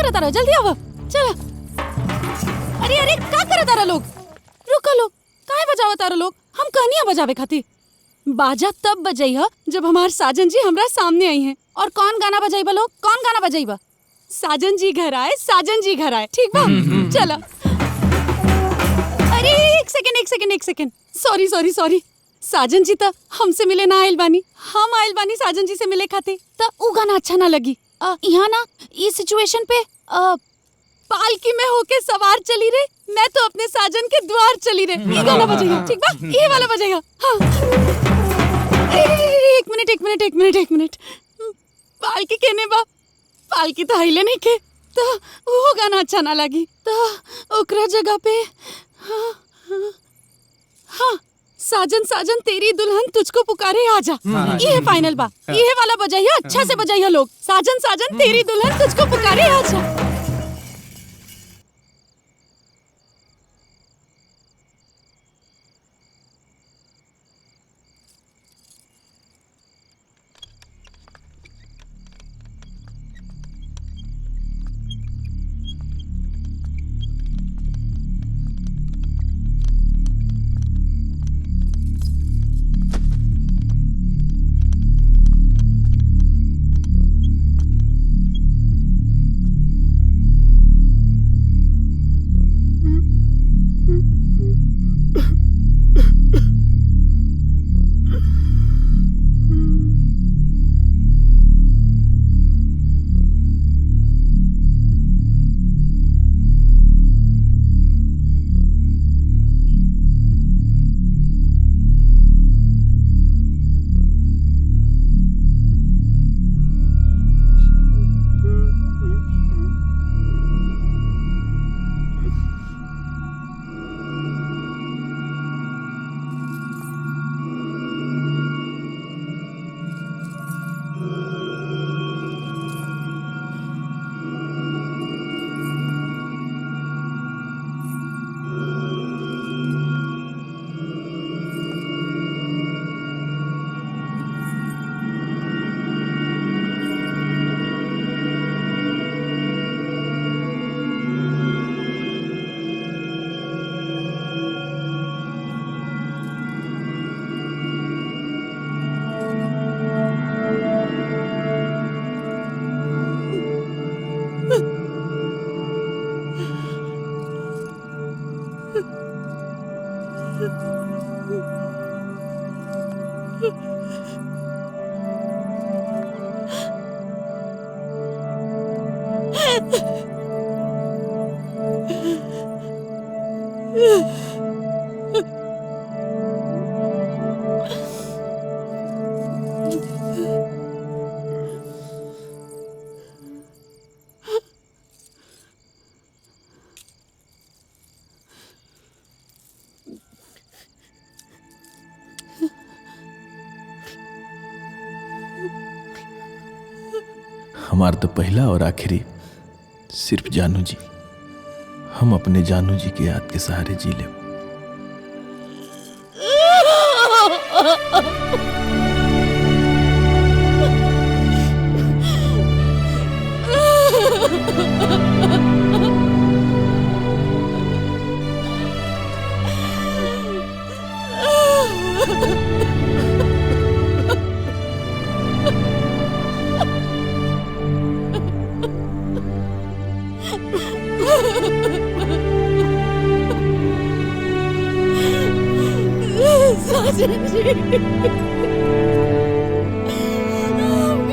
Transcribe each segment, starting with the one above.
करता रहो, जल्दी आओ, चलो। अरे अरे का करता रहो लोग, रुको लोग, काहे बजावत तारो लोग? हम कहनिया बजावे खातिर। बाजा तब बजैहा जब हमार साजन जी हमरा सामने आई हैं। और कौन गाना बजाइबा लोग, कौन गाना बजाइबा? साजन जी घर आए, साजन जी घर आए, ठीक बा? चलो। अरे एक सेकंड, सॉरी सॉरी सॉरी। साजन जी तो हमसे मिले ना आइल बानी, हम आइल बानी साजन जी से मिले खातिर। तो उ गाना अच्छा ना लगी। यहाँ ना इस सिचुएशन पे पालकी में होके सवार चली रे, मैं तो अपने साजन के द्वार चली रे। ये गाना बजेगा, ठीक बा? ये वाला बजेगा। हाँ। एक मिनट। पालकी केने बा? पालकी तो हिले नहीं के, तो वो गाना अच्छा ना लगी। तो ओकरा जगह पे हाँ, साजन साजन तेरी दुल्हन तुझको पुकारे आजा। ये फाइनल बा, ये वाला बजाइया, अच्छा से बजाइया लोग। साजन साजन तेरी दुल्हन तुझको पुकारे आजा। हमार तो पहला और आखिरी सिर्फ जानू जी। हम अपने जानू जी के याद के सहारे जी ले। साजन जी,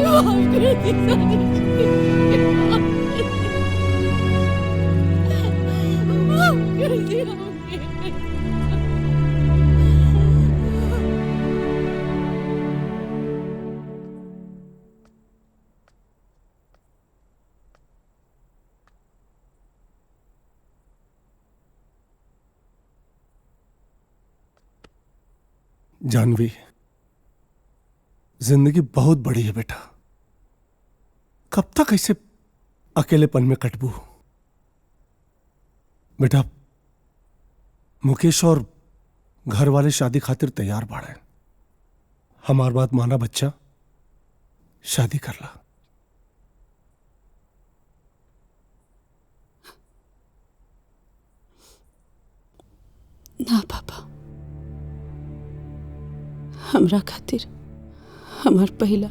माफ कर दी साजन जी, माफ कर दी हमें। जानवी, जिंदगी बहुत बड़ी है बेटा। कब तक ऐसे अकेलेपन में कटबू? बेटा, मुकेश और घर वाले शादी खातिर तैयार बाड़े। हमार बात माना बच्चा, शादी कर ला। हमरा खातिर हमार पहला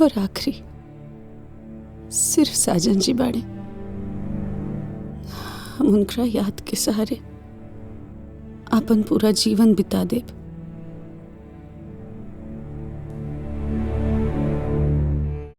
और आखिरी सिर्फ साजन जी बाड़े। हम उनका याद के सहारे अपन पूरा जीवन बिता देब।